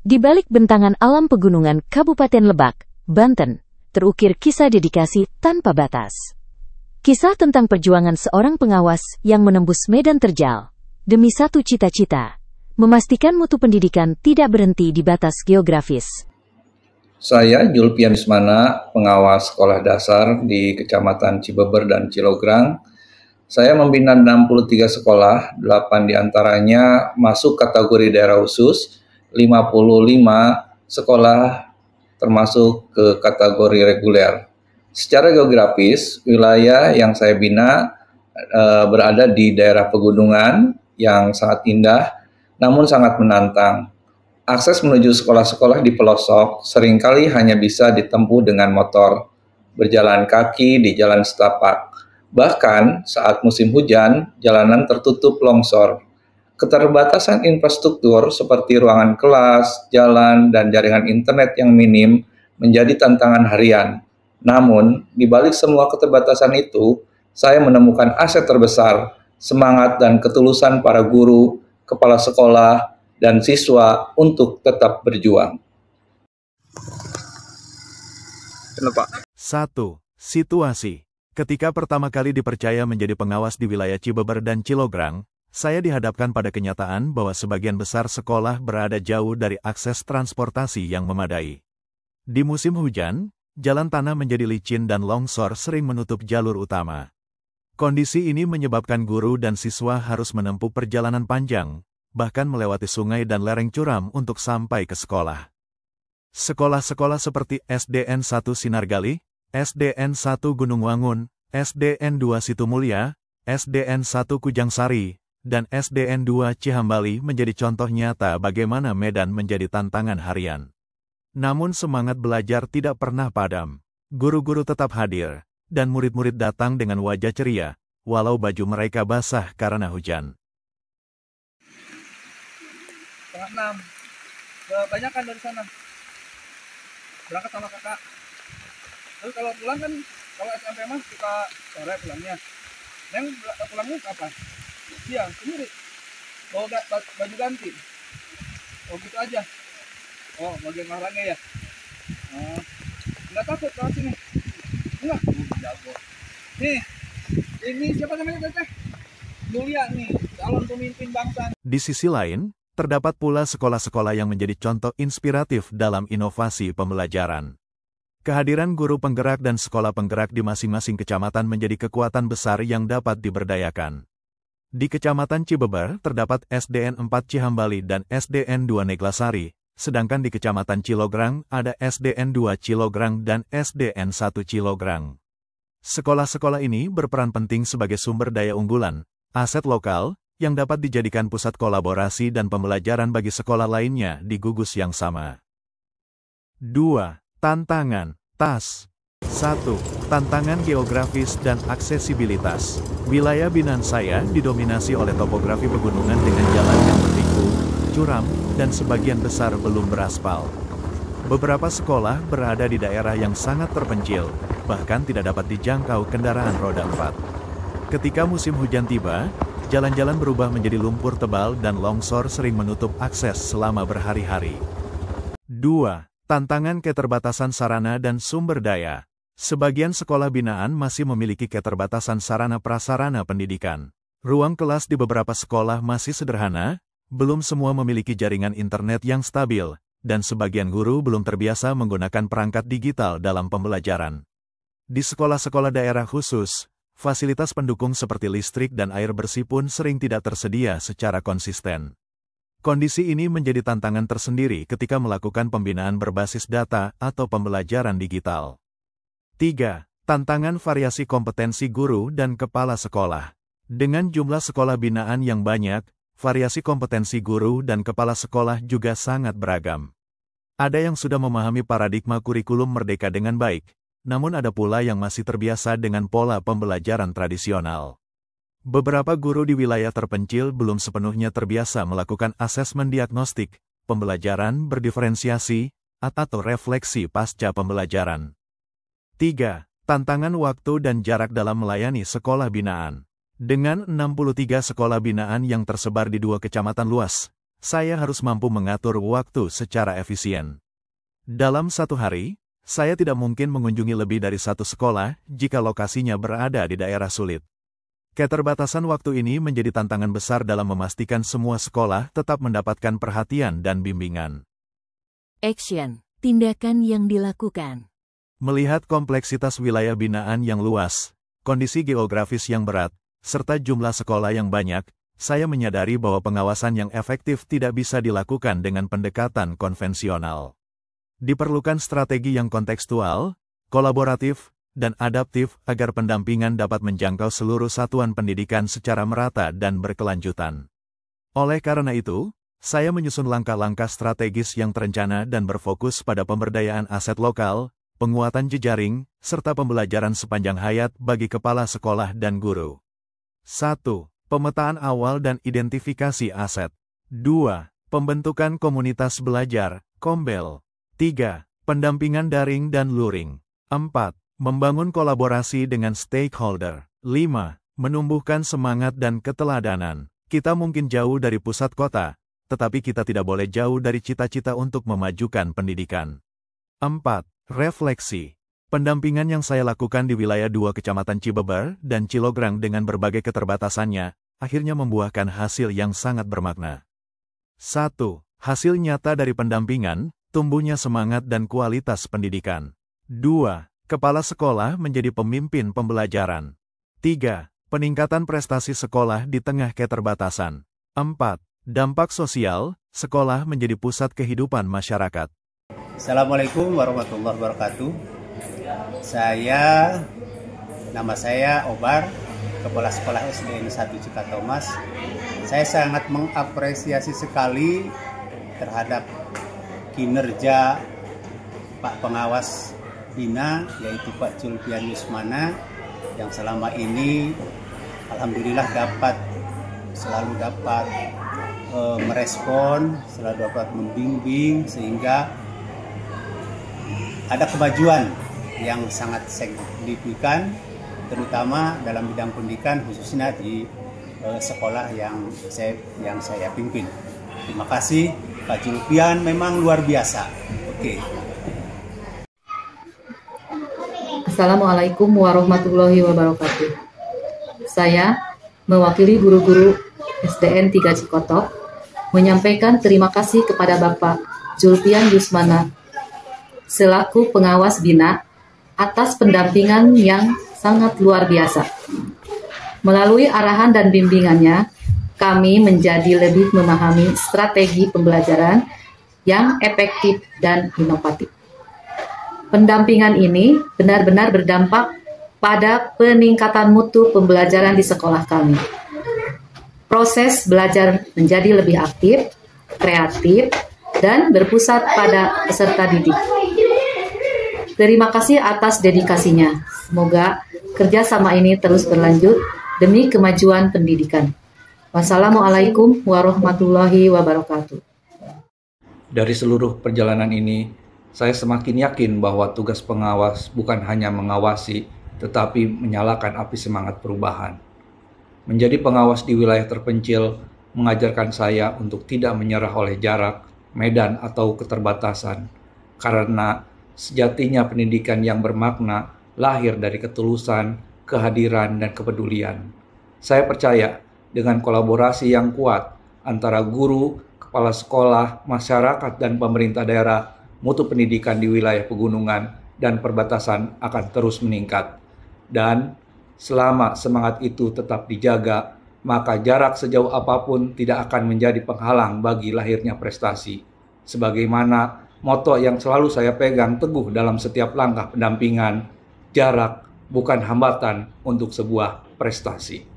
Di balik bentangan alam pegunungan Kabupaten Lebak, Banten, terukir kisah dedikasi tanpa batas. Kisah tentang perjuangan seorang pengawas yang menembus medan terjal demi satu cita-cita, memastikan mutu pendidikan tidak berhenti di batas geografis. Saya Julpian Ismana, pengawas sekolah dasar di Kecamatan Cibeber dan Cilograng. Saya membina 63 sekolah, 8 diantaranya masuk kategori daerah khusus, 55 sekolah termasuk ke kategori reguler. Secara geografis, wilayah yang saya bina berada di daerah pegunungan yang sangat indah, namun sangat menantang. Akses menuju sekolah-sekolah di pelosok seringkali hanya bisa ditempuh dengan motor, berjalan kaki di jalan setapak. Bahkan saat musim hujan, jalanan tertutup longsor. Keterbatasan infrastruktur seperti ruangan kelas, jalan, dan jaringan internet yang minim menjadi tantangan harian. Namun, di balik semua keterbatasan itu, saya menemukan aset terbesar, semangat dan ketulusan para guru, kepala sekolah, dan siswa untuk tetap berjuang. 1. Situasi. Ketika pertama kali dipercaya menjadi pengawas di wilayah Cibeber dan Cilograng, saya dihadapkan pada kenyataan bahwa sebagian besar sekolah berada jauh dari akses transportasi yang memadai. Di musim hujan, jalan tanah menjadi licin dan longsor sering menutup jalur utama. Kondisi ini menyebabkan guru dan siswa harus menempuh perjalanan panjang, bahkan melewati sungai dan lereng curam untuk sampai ke sekolah. Sekolah-sekolah seperti SDN 1 Sinargali, SDN 1 Gunung Wangun, SDN 2 Situmulya, SDN 1 Kujangsari, dan SDN 2 Cihambali menjadi contoh nyata bagaimana medan menjadi tantangan harian. Namun semangat belajar tidak pernah padam. Guru-guru tetap hadir, dan murid-murid datang dengan wajah ceria, walau baju mereka basah karena hujan. 5:30. Banyak kan dari sana. Berangkat sama kakak. Terus kalau pulang kan, kalau SMP mah kita sore pulangnya. Neng pulangnya kapan? Siang sendiri. Bawa baju ganti. Oh gitu aja. Oh bagian olahraga ya. Nggak takut kalau sini? Enggak. Jago. Nih, ini siapa namanya teteh? Mulia nih, calon pemimpin bangsa. Di sisi lain, terdapat pula sekolah-sekolah yang menjadi contoh inspiratif dalam inovasi pembelajaran. Kehadiran guru penggerak dan sekolah penggerak di masing-masing kecamatan menjadi kekuatan besar yang dapat diberdayakan. Di Kecamatan Cibeber terdapat SDN 4 Cihambali dan SDN 2 Neglasari, sedangkan di Kecamatan Cilograng ada SDN 2 Cilograng dan SDN 1 Cilograng. Sekolah-sekolah ini berperan penting sebagai sumber daya unggulan, aset lokal, yang dapat dijadikan pusat kolaborasi dan pembelajaran bagi sekolah lainnya di gugus yang sama. 2. Tantangan, TAS. 1. Tantangan geografis dan aksesibilitas. Wilayah binaan saya didominasi oleh topografi pegunungan dengan jalan yang berliku, curam, dan sebagian besar belum beraspal. Beberapa sekolah berada di daerah yang sangat terpencil, bahkan tidak dapat dijangkau kendaraan roda 4. Ketika musim hujan tiba, jalan-jalan berubah menjadi lumpur tebal dan longsor sering menutup akses selama berhari-hari. 2. Tantangan keterbatasan sarana dan sumber daya. Sebagian sekolah binaan masih memiliki keterbatasan sarana prasarana pendidikan. Ruang kelas di beberapa sekolah masih sederhana, belum semua memiliki jaringan internet yang stabil, dan sebagian guru belum terbiasa menggunakan perangkat digital dalam pembelajaran. Di sekolah-sekolah daerah khusus, fasilitas pendukung seperti listrik dan air bersih pun sering tidak tersedia secara konsisten. Kondisi ini menjadi tantangan tersendiri ketika melakukan pembinaan berbasis data atau pembelajaran digital. 3. Tantangan variasi kompetensi guru dan kepala sekolah. Dengan jumlah sekolah binaan yang banyak, variasi kompetensi guru dan kepala sekolah juga sangat beragam. Ada yang sudah memahami paradigma kurikulum merdeka dengan baik, namun ada pula yang masih terbiasa dengan pola pembelajaran tradisional. Beberapa guru di wilayah terpencil belum sepenuhnya terbiasa melakukan asesmen diagnostik, pembelajaran berdiferensiasi, atau refleksi pasca pembelajaran. 3. Tantangan waktu dan jarak dalam melayani sekolah binaan. Dengan 63 sekolah binaan yang tersebar di 2 kecamatan luas, saya harus mampu mengatur waktu secara efisien. Dalam satu hari, saya tidak mungkin mengunjungi lebih dari satu sekolah jika lokasinya berada di daerah sulit. Keterbatasan waktu ini menjadi tantangan besar dalam memastikan semua sekolah tetap mendapatkan perhatian dan bimbingan. Action. Tindakan yang dilakukan. Melihat kompleksitas wilayah binaan yang luas, kondisi geografis yang berat, serta jumlah sekolah yang banyak, saya menyadari bahwa pengawasan yang efektif tidak bisa dilakukan dengan pendekatan konvensional. Diperlukan strategi yang kontekstual, kolaboratif, dan adaptif agar pendampingan dapat menjangkau seluruh satuan pendidikan secara merata dan berkelanjutan. Oleh karena itu, saya menyusun langkah-langkah strategis yang terencana dan berfokus pada pemberdayaan aset lokal, penguatan jejaring, serta pembelajaran sepanjang hayat bagi kepala sekolah dan guru. 1. Pemetaan awal dan identifikasi aset. 2. Pembentukan komunitas belajar, KOMBEL. 3. Pendampingan daring dan luring. 4. Membangun kolaborasi dengan stakeholder. 5. Menumbuhkan semangat dan keteladanan. Kita mungkin jauh dari pusat kota, tetapi kita tidak boleh jauh dari cita-cita untuk memajukan pendidikan. 4. Refleksi. Pendampingan yang saya lakukan di wilayah 2 Kecamatan Cibeber dan Cilograng dengan berbagai keterbatasannya, akhirnya membuahkan hasil yang sangat bermakna. 1. Hasil nyata dari pendampingan, tumbuhnya semangat dan kualitas pendidikan. 2. Kepala sekolah menjadi pemimpin pembelajaran. 3. Peningkatan prestasi sekolah di tengah keterbatasan. 4. Dampak sosial, sekolah menjadi pusat kehidupan masyarakat. Assalamualaikum warahmatullahi wabarakatuh. Nama saya Obar, Kepala Sekolah SDN 1 Cikatomas. Saya sangat mengapresiasi sekali terhadap kinerja Pak Pengawas Bina, yaitu Pak Julpian Yusmana, yang selama ini alhamdulillah selalu dapat merespon, selalu dapat membimbing, sehingga ada kemajuan yang sangat signifikan, terutama dalam bidang pendidikan, khususnya di sekolah yang saya pimpin. Terima kasih, Pak Julpian, memang luar biasa. Oke. Assalamualaikum warahmatullahi wabarakatuh. Saya mewakili guru-guru SDN 3 Cikotok menyampaikan terima kasih kepada Bapak Julpian Yusmana selaku pengawas Bina atas pendampingan yang sangat luar biasa. Melalui arahan dan bimbingannya, kami menjadi lebih memahami strategi pembelajaran yang efektif dan inovatif. Pendampingan ini benar-benar berdampak pada peningkatan mutu pembelajaran di sekolah kami. Proses belajar menjadi lebih aktif, kreatif, dan berpusat pada peserta didik. Terima kasih atas dedikasinya. Semoga kerjasama ini terus berlanjut demi kemajuan pendidikan. Wassalamualaikum warahmatullahi wabarakatuh. Dari seluruh perjalanan ini, saya semakin yakin bahwa tugas pengawas bukan hanya mengawasi, tetapi menyalakan api semangat perubahan. Menjadi pengawas di wilayah terpencil mengajarkan saya untuk tidak menyerah oleh jarak, medan, atau keterbatasan. Karena sejatinya pendidikan yang bermakna lahir dari ketulusan, kehadiran, dan kepedulian. Saya percaya dengan kolaborasi yang kuat antara guru, kepala sekolah, masyarakat, dan pemerintah daerah, mutu pendidikan di wilayah pegunungan dan perbatasan akan terus meningkat. Dan selama semangat itu tetap dijaga, maka jarak sejauh apapun tidak akan menjadi penghalang bagi lahirnya prestasi. Sebagaimana moto yang selalu saya pegang teguh dalam setiap langkah pendampingan, jarak bukan hambatan untuk sebuah prestasi.